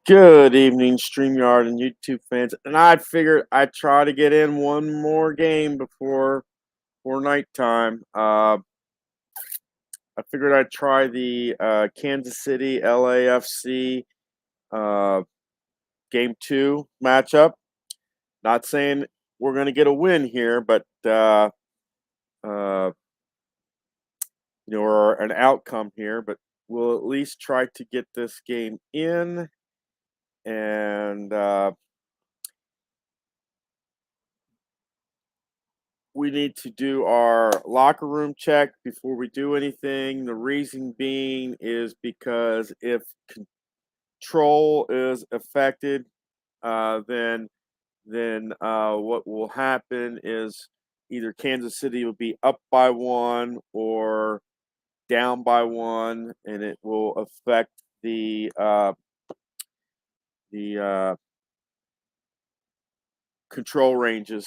Good evening, StreamYard and YouTube fans. And I figured I'd try to get in one more game before nighttime. I figured I'd try the Kansas City LAFC uh, Game 2 matchup. Not saying we're going to get a win here, but uh, or an outcome here. But we'll at least try to get this game in and. We need to do our locker room check before we do anything. The reason being is because if control is affected, then what will happen is either Kansas City will be up by one or down by one, and it will affect the control ranges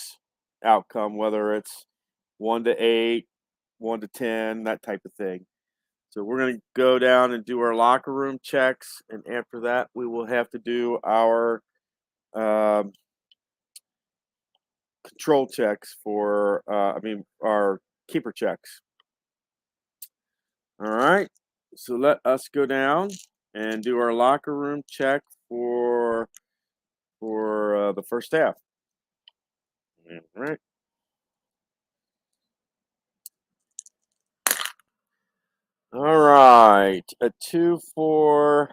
outcome, whether it's 1 to 8, 1 to 10, that type of thing. So we're going to go down and do our locker room checks, and after that, we will have to do our control checks our keeper checks. All right, so let us go down and do our locker room check for the first half. All right. All right, a 2 for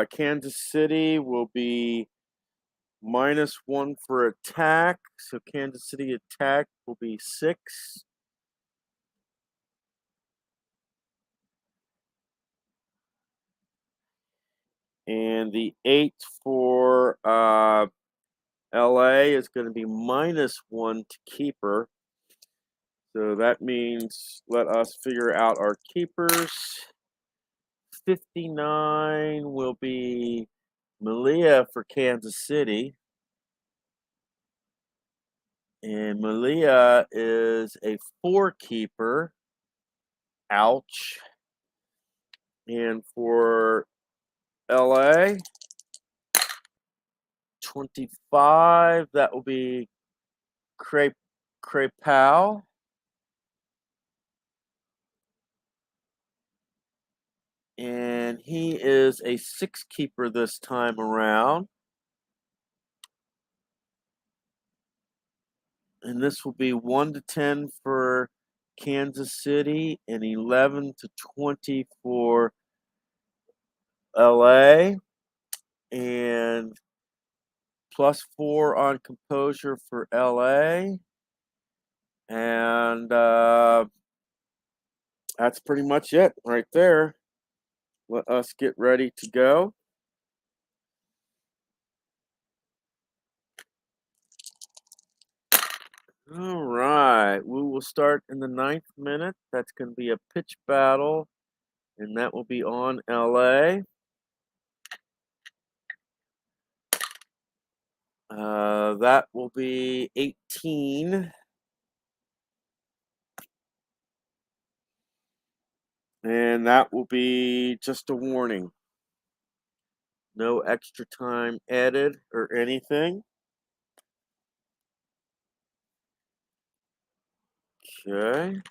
Kansas City will be -1 for attack. So Kansas City attack will be 6. And the 8 for LA is going to be -1 to keeper. So that means let us figure out our keepers. 59 will be Malia for Kansas City. And Malia is a 4 keeper. Ouch. And for LA, 25, that will be Crepau. And he is a 6 keeper this time around. And this will be 1 to 10 for Kansas City and 11 to 20 for LA. And +4 on composure for LA. And that's pretty much it right there. Let us get ready to go. All right, we will start in the 9th minute. That's going to be a pitch battle, and that will be on LA. That will be 18. And that will be just a warning. No extra time added or anything. Okay.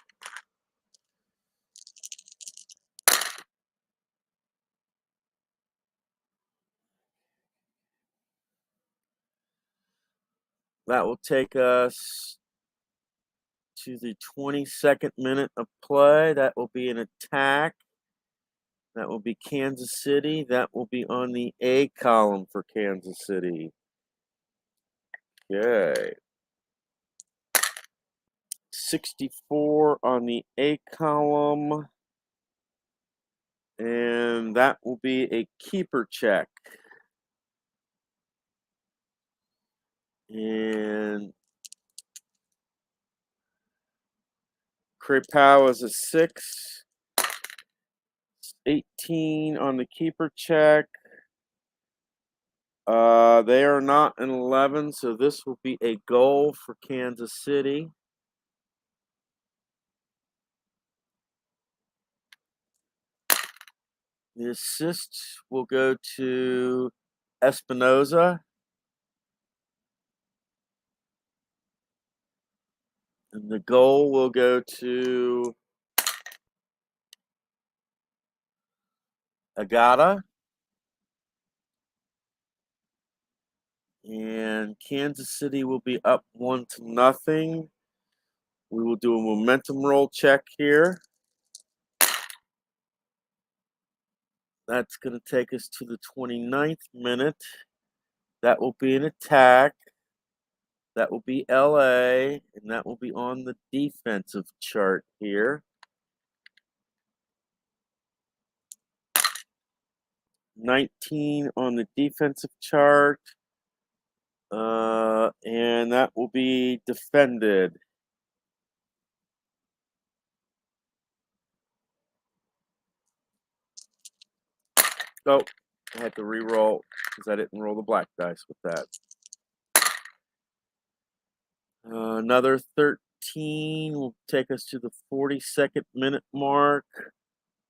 That will take us to the 22nd minute of play. That will be an attack. That will be Kansas City. That will be on the A column for Kansas City. Okay. 64 on the A column. And that will be a keeper check. And Crepau is a 6. 18 on the keeper check. They are not an 11, so this will be a goal for Kansas City. The assist will go to Espinoza. And the goal will go to Agata. And Kansas City will be up 1-0. We will do a momentum roll check here. That's going to take us to the 29th minute. That will be an attack. That will be LA, and that will be on the defensive chart here. 19 on the defensive chart. And that will be defended. Oh, I had to re-roll because I didn't roll the black dice with that. Another 13 will take us to the 42nd minute mark.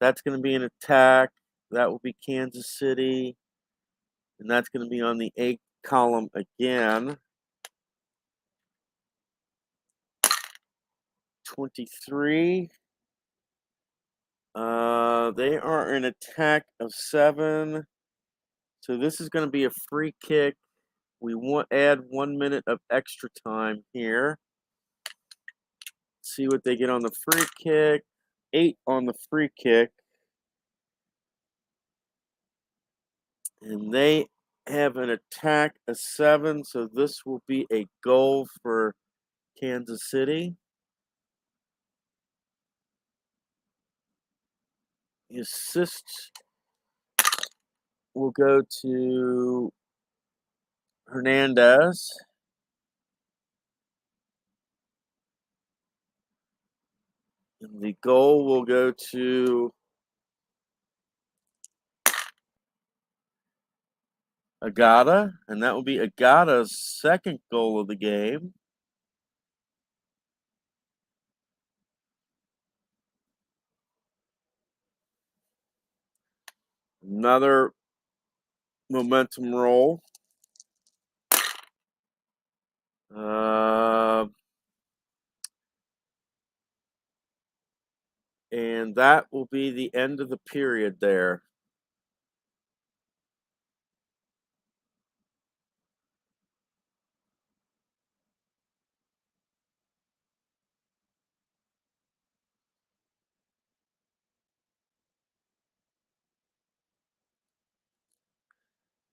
That's going to be an attack. That will be Kansas City. And that's going to be on the 8th column again. 23. They are an attack of 7. So this is going to be a free kick. We want add 1 minute of extra time here. See what they get on the free kick. 8 on the free kick. And they have an attack of 7, so this will be a goal for Kansas City. The assist will go to Hernandez. And the goal will go to Agata, and that will be Agata's second goal of the game. Another momentum roll. And that will be the end of the period there.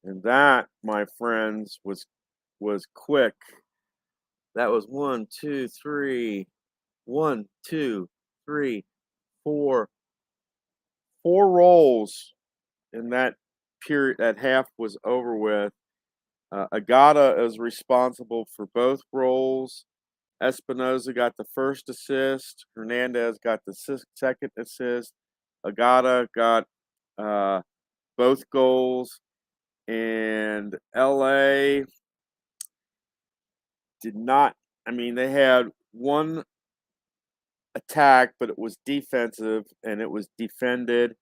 And that, my friends, was quick. That was 1, 2, 3, 1, 2, 3, 4 rolls in that period. That half was over with. Agata is responsible for both rolls. Espinoza got the first assist. Hernandez got the second assist. Agata got both goals. And LA did not, they had one attack, but it was defensive and it was defended.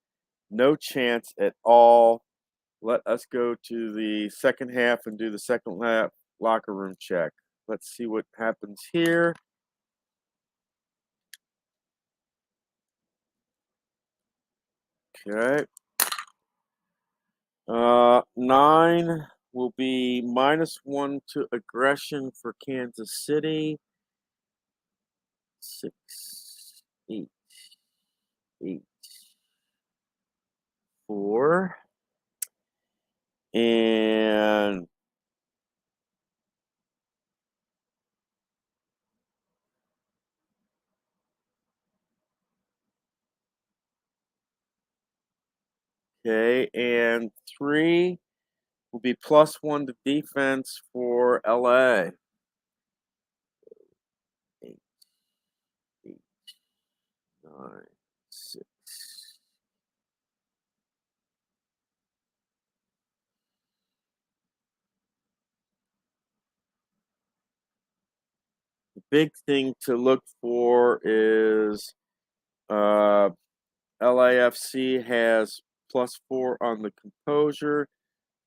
No chance at all. Let us go to the second half and do the second half locker room check. Let's see what happens here. Okay. 9 will be -1 to aggression for Kansas City. 6, 8, 8, 4. And okay, and 3 will be +1 to defense for LA. 8, 8, 9, 6. The big thing to look for is LAFC has +4 on the composure.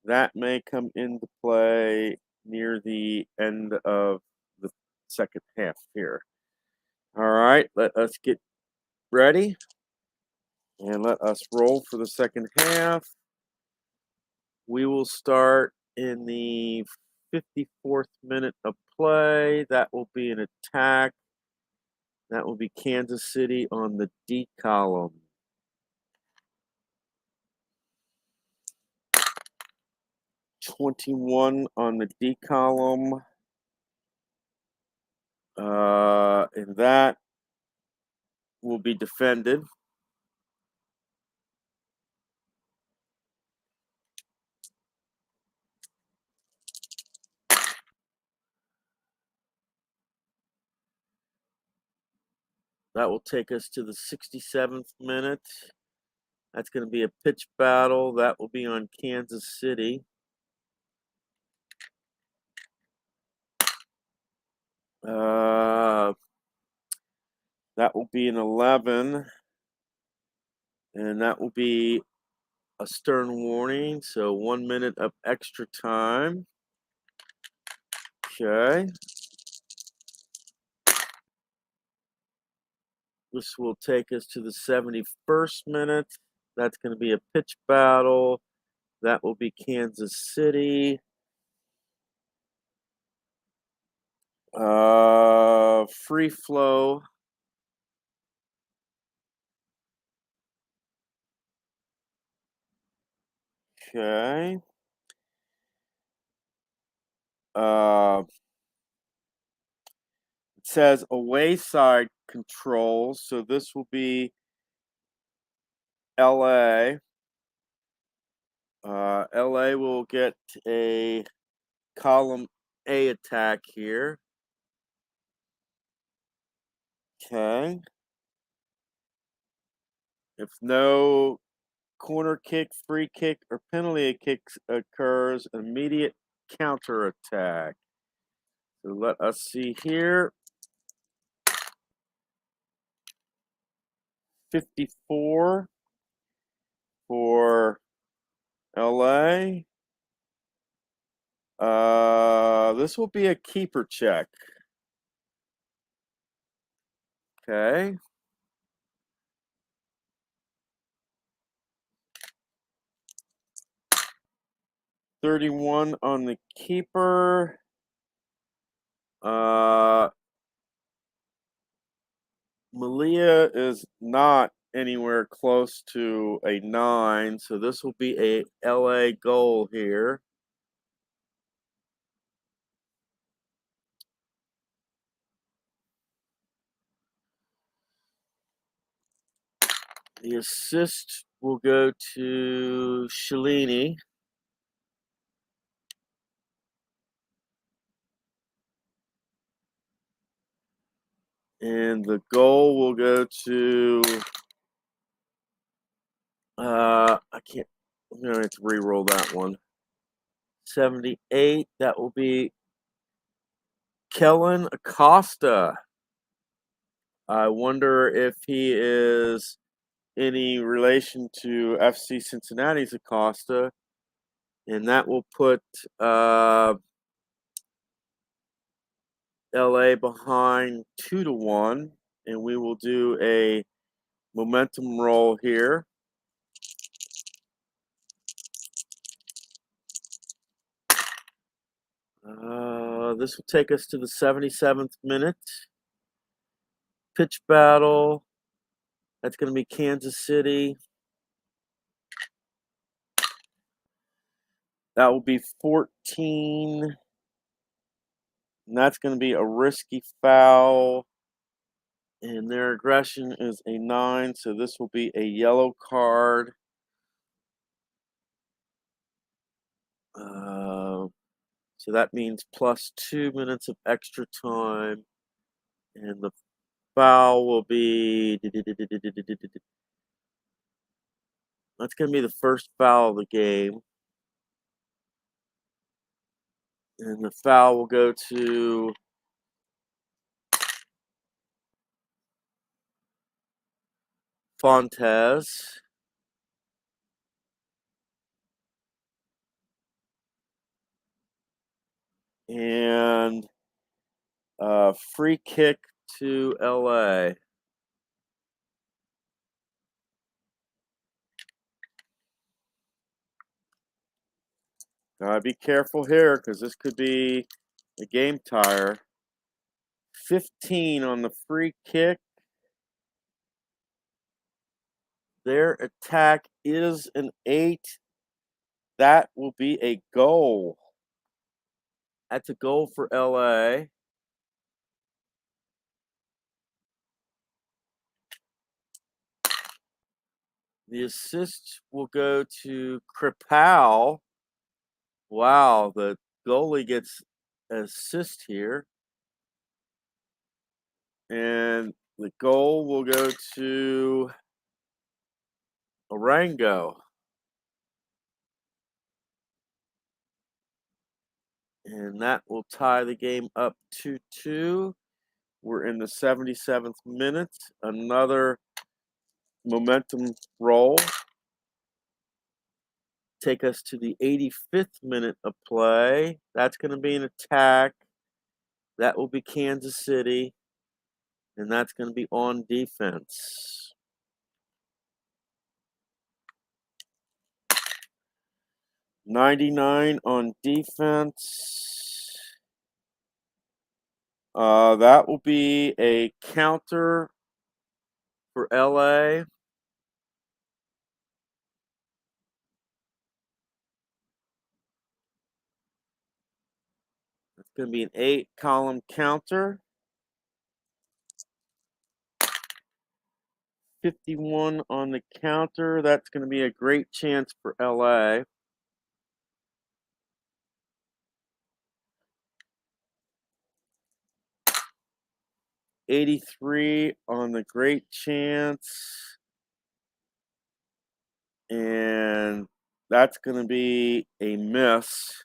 That may come into play near the end of the second half here. All right, let us get ready and let us roll for the second half. We will start in the 54th minute of play. That will be an attack. That will be Kansas City on the D column. '21 on the D column. And that will be defended. That will take us to the 67th minute. That's going to be a pitch battle. That will be on Kansas City. That will be an 11. And that will be a stern warning. So 1 minute of extra time. Okay. This will take us to the 71st minute. That's going to be a pitch battle. That will be Kansas City. Free flow. Okay. It says away side controls. So this will be LA. LA will get a column A attack here. Okay. If no corner kick, free kick, or penalty kick occurs, immediate counter attack. So let us see here. 54 for LA. This will be a keeper check. Okay. $31 on the keeper. Malia is not anywhere close to a 9, so this will be a LA goal here. The assist will go to Shalini. And the goal will go to I'm gonna have to re-roll that one. 78, that will be Kellen Acosta. I wonder if he is any relation to FC Cincinnati's Acosta, and that will put LA behind 2-1, and we will do a momentum roll here. This will take us to the 77th minute. Pitch battle. That's going to be Kansas City. That will be 14. And that's going to be a risky foul. And their aggression is a 9, so this will be a yellow card. So that means plus 2 minutes of extra time. And the foul will be... That's going to be the first foul of the game. And the foul will go to Fontes. And free kick to LA. Gotta be careful here because this could be a game tire. 15 on the free kick. Their attack is an 8. That will be a goal. That's a goal for LA. The assist will go to Kripal. Wow, the goalie gets an assist here. And the goal will go to Arango. And that will tie the game up 2-2. We're in the 77th minute. Another momentum roll. Take us to the 85th minute of play. That's going to be an attack. That will be Kansas City. And that's going to be on defense. .99 on defense. That will be a counter for LA. It's going to be an 8-column counter. 51 on the counter. That's going to be a great chance for LA. .83 on the great chance. And that's going to be a miss.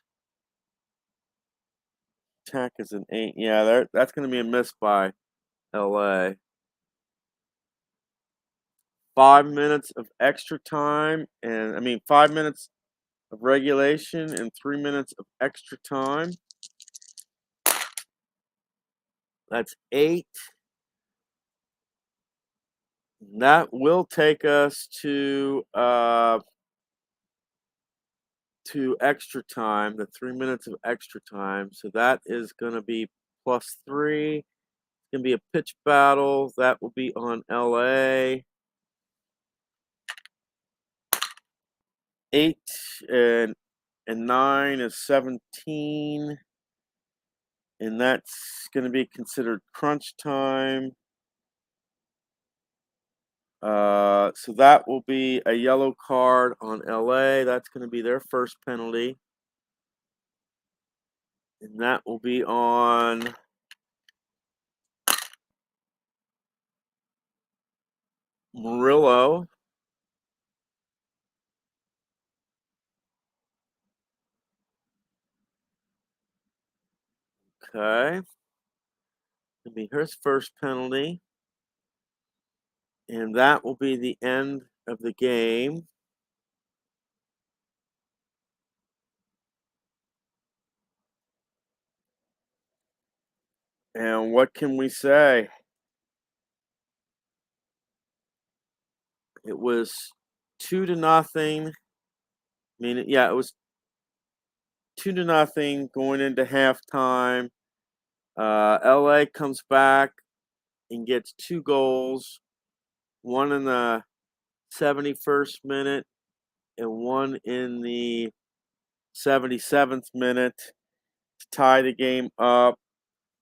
Attack is an 8. Yeah, that's going to be a miss by LA. 5 minutes of extra time, 5 minutes of regulation and 3 minutes of extra time. That's 8. That will take us to extra time, the 3 minutes of extra time. So that is going to be +3. It's going to be a pitch battle. That will be on LA. 8 and 9 is 17. And that's going to be considered crunch time. So that will be a yellow card on LA. That's going to be their first penalty. And that will be on Murillo. Okay. It'll be his first penalty. And that will be the end of the game. And what can we say? It was 2-0. It was 2-0 going into halftime. LA comes back and gets 2 goals, one in the 71st minute and one in the 77th minute to tie the game up.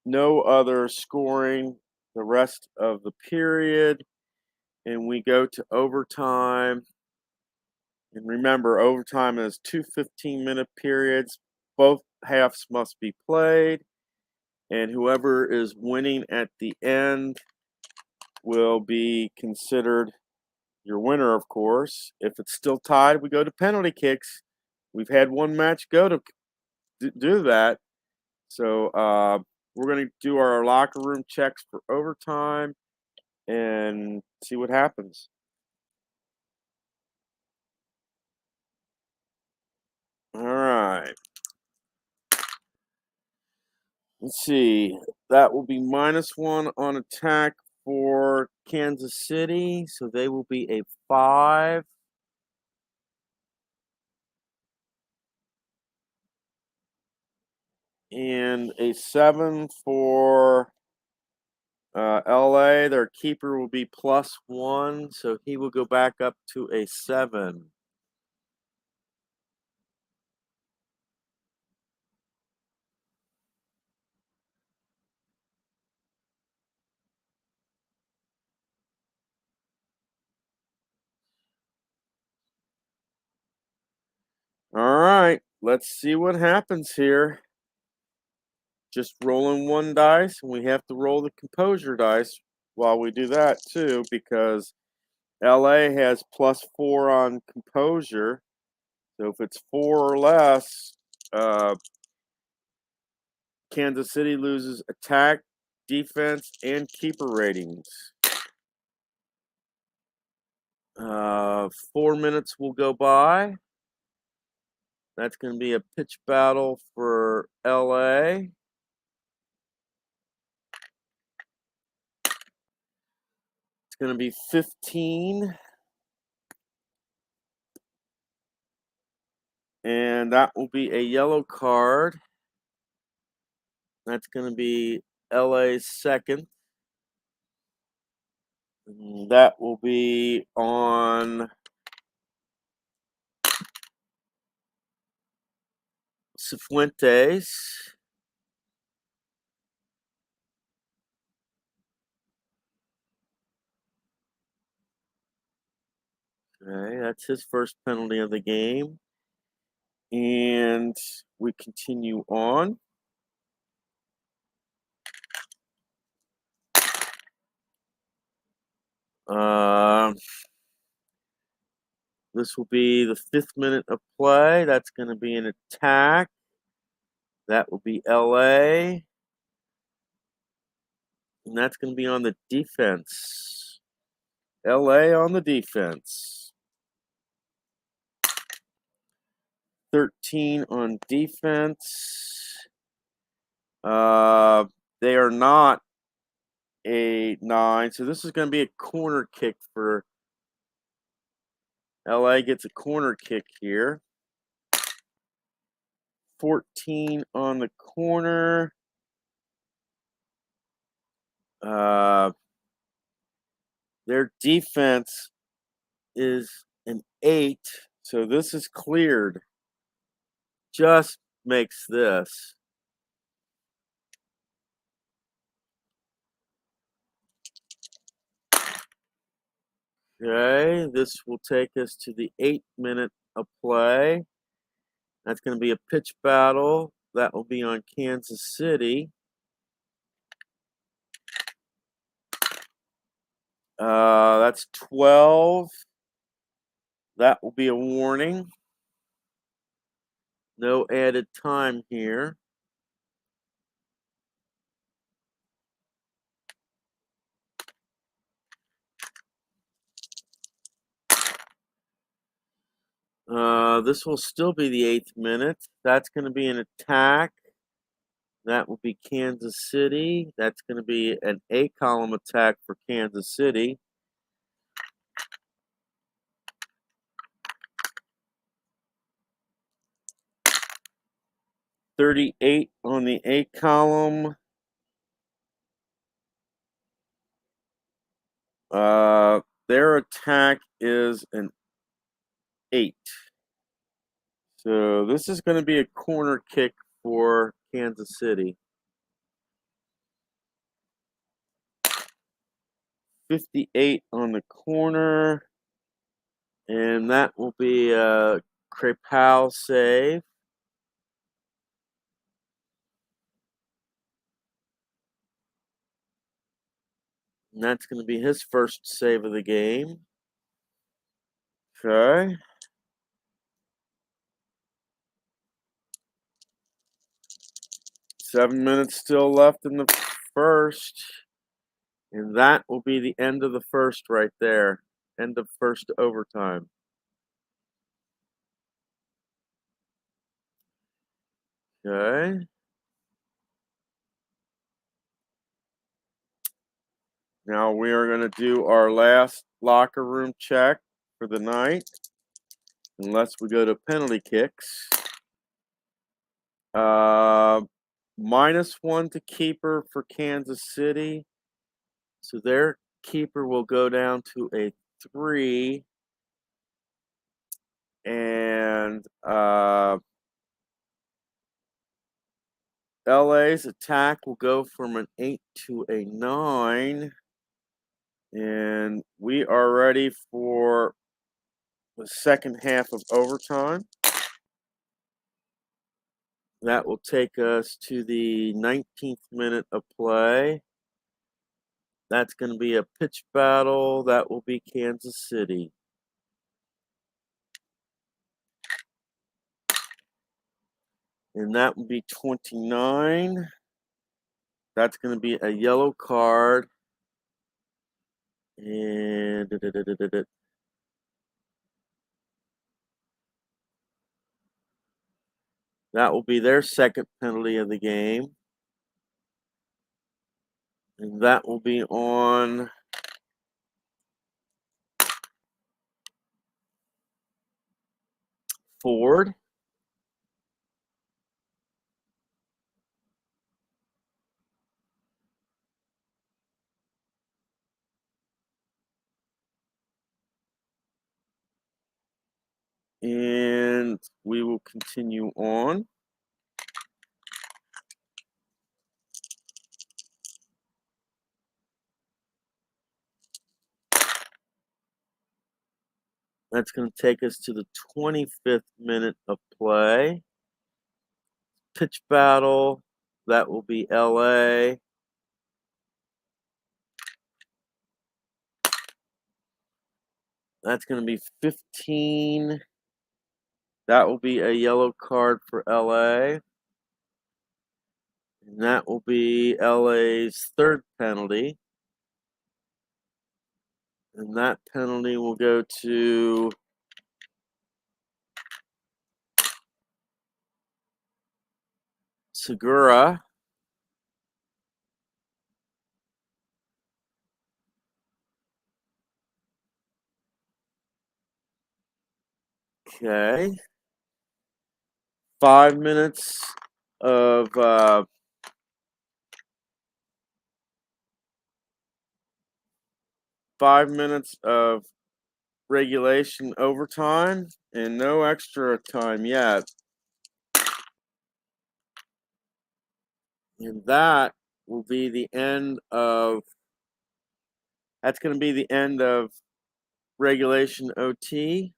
No other scoring the rest of the period. And we go to overtime. And remember, overtime is 2 15-minute periods. Both halves must be played. And whoever is winning at the end will be considered your winner, of course. If it's still tied, we go to penalty kicks. We've had one match go to do that. So we're going to do our locker room checks for overtime and see what happens. All right. Let's see. That will be -1 on attack for Kansas City, so they will be a 5. And a 7 for LA. Their keeper will be +1, so he will go back up to a 7. All right, let's see what happens here. Just rolling one dice, and we have to roll the composure dice while we do that too, because LA has +4 on composure. So if it's 4 or less, Kansas City loses attack, defense, and keeper ratings. 4 minutes will go by. That's going to be a pitch battle for LA. It's going to be 15. And that will be a yellow card. That's going to be LA's second. And that will be on Cifuentes. Okay, that's his first penalty of the game. And we continue on. This will be the 5th minute of play. That's going to be an attack. That will be LA. And that's going to be on the defense. LA on the defense. 13 on defense. They are not a 9. So this is going to be a corner kick for LA. Gets a corner kick here. 14 on the corner. Their defense is an 8, so this is cleared. Just makes this. Okay, this will take us to the 8th minute of play. That's going to be a pitch battle. That will be on Kansas City. That's 12. That will be a warning. No added time here. This will still be the 8th minute. That's going to be an attack. That will be Kansas City. That's going to be an A-column attack for Kansas City. .38 on the A-column. Their attack is an 8. So this is going to be a corner kick for Kansas City. 58 on the corner. And that will be a Krepal save. And that's going to be his first save of the game. Okay. 7 minutes still left in the first. And that will be the end of the first right there. End of first overtime. Okay. Now we are going to do our last locker room check for the night, unless we go to penalty kicks. -1 to keeper for Kansas City. So their keeper will go down to a 3. And LA's attack will go from an 8 to a 9. And we are ready for the second half of overtime. That will take us to the 19th minute of play. That's going to be a pitch battle. That will be Kansas City. And that will be 29. That's going to be a yellow card. And that will be their second penalty of the game. And that will be on Ford. And we will continue on. That's going to take us to the 25th minute of play. Pitch battle. That will be LA. That's going to be 15. That will be a yellow card for LA. And that will be LA's third penalty. And that penalty will go to Segura. Okay. 5 minutes of 5 minutes of regulation overtime and no extra time yet. And that will be the end of that's going to be the end of regulation OT.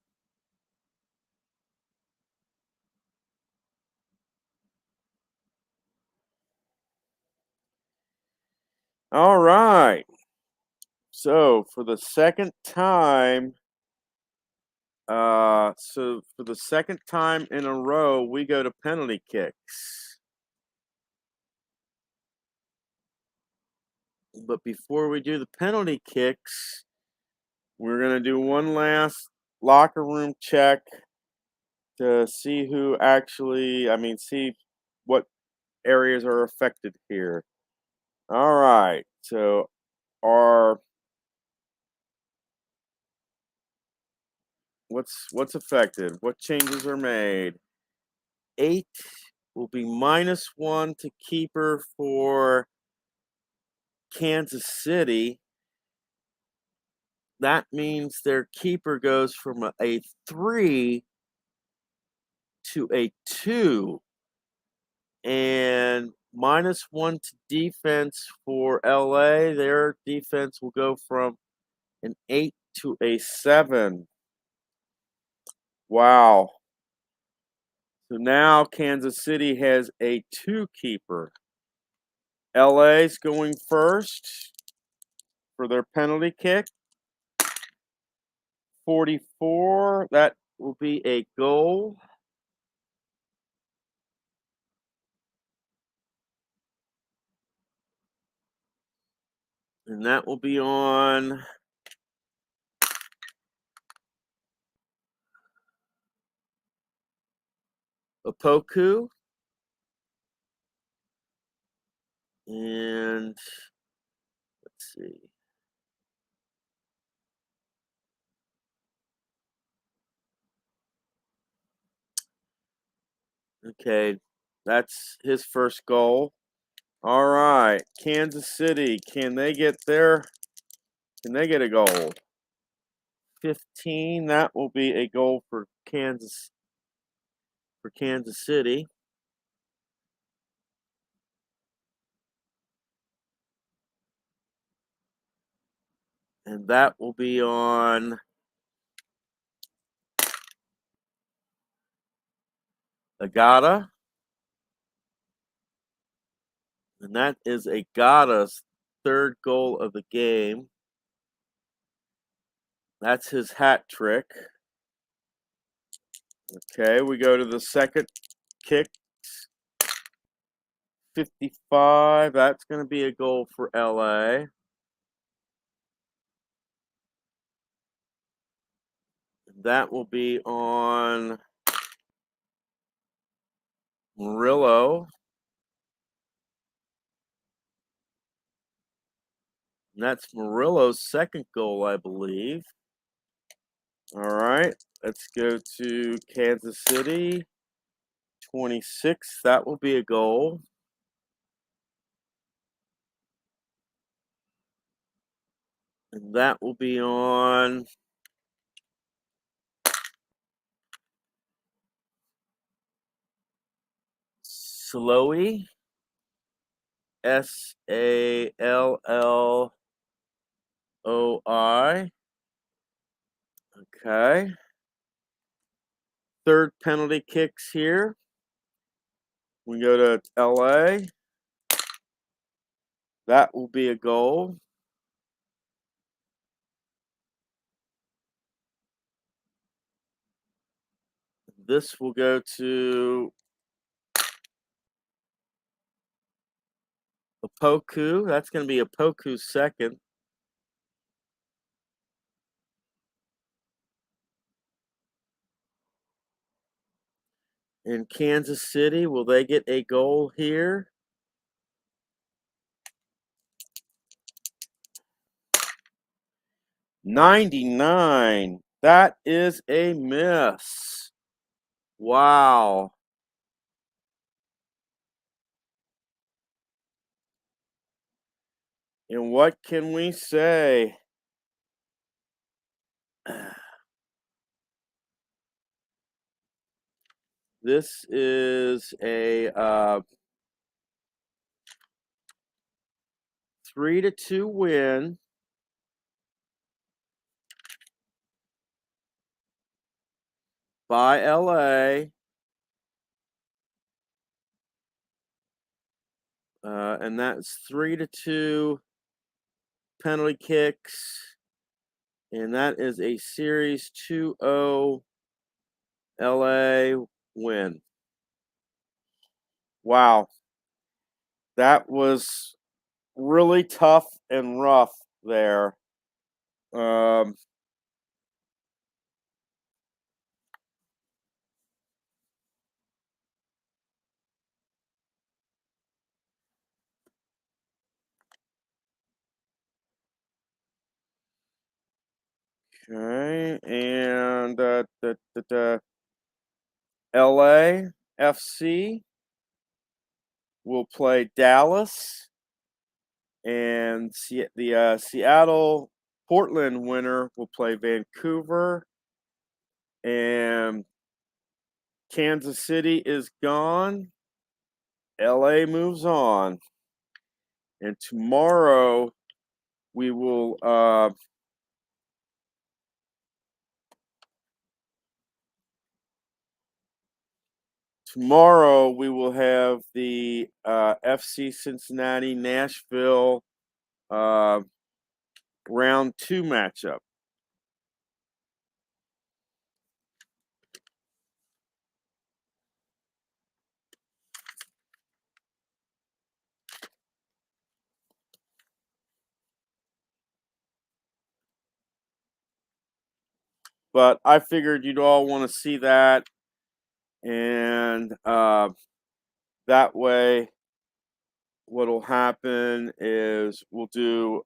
All right. So for the second time, in a row, we go to penalty kicks. But before we do the penalty kicks, we're going to do one last locker room check to see who actually, see what areas are affected here. All right. So our what's affected? What changes are made? 8 will be -1 to keeper for Kansas City. That means their keeper goes from a 3 to a 2. And -1 to defense for LA. Their defense will go from an 8 to a 7. Wow. So now Kansas City has a 2 keeper. LA's going first for their penalty kick. 44. That will be a goal. And that will be on Opoku. And let's see. Okay, that's his first goal. All right, Kansas City, can they get a goal? 15, that will be a goal for Kansas City. And that will be on Agata. And that is Agata's third goal of the game. That's his hat trick. Okay, we go to the second kick. 55, that's going to be a goal for LA. That will be on Murillo. And that's Murillo's second goal, I believe. All right, let's go to Kansas City. 26, that will be a goal. And that will be on Salloi. Salloi. Okay. Third penalty kicks here. We go to LA. That will be a goal. This will go to Opoku. That's going to be Opoku's second. In Kansas City, will they get a goal here? $99. That is a miss. Wow. And what can we say? This is a 3-2 win by LA. And that's 3-2 penalty kicks. And that is a series 2-0 LA win. Wow. That was really tough and rough there. Okay, and LAFC will play Dallas, and the Seattle Portland winner will play Vancouver, and Kansas City is gone. LA moves on, and tomorrow we will have the FC Cincinnati Nashville round 2 matchup. But I figured you'd all want to see that, and that way, what'll happen is we'll do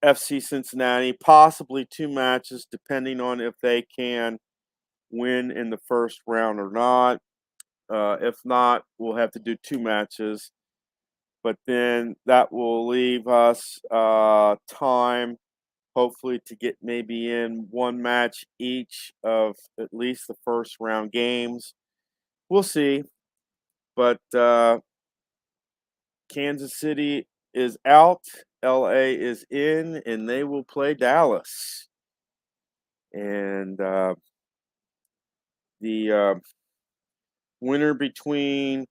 FC Cincinnati, possibly 2 matches, depending on if they can win in the first round or not. If not, we'll have to do 2 matches. But then that will leave us time, hopefully, to get maybe in 1 match each of at least the first round games. We'll see. But Kansas City is out, LA is in, and they will play Dallas. And the winner between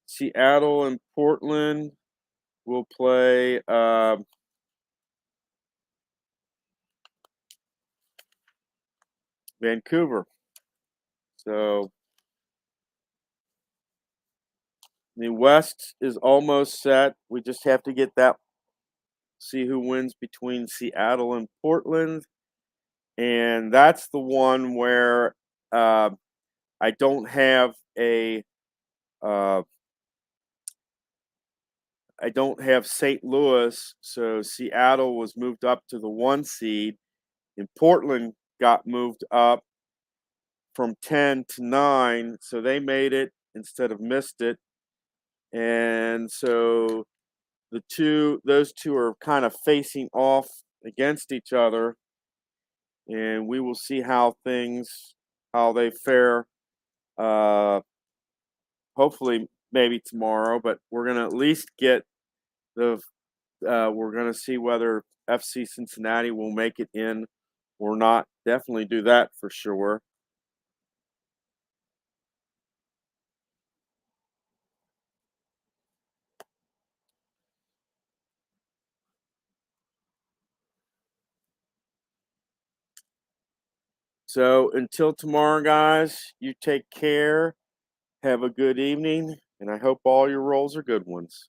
Seattle and Portland will play Vancouver. So the West is almost set. We just have to get that, see who wins between Seattle and Portland. And that's the one where I don't have a I don't have St. Louis, so Seattle was moved up to the 1 seed, and Portland got moved up from 10 to 9, so they made it instead of missed it. And so those two are kind of facing off against each other, and we will see how they fare. Hopefully, maybe tomorrow, but we're gonna at least get the. We're gonna see whether FC Cincinnati will make it in or not. Definitely do that for sure. So until tomorrow, guys, you take care. Have a good evening, and I hope all your rolls are good ones.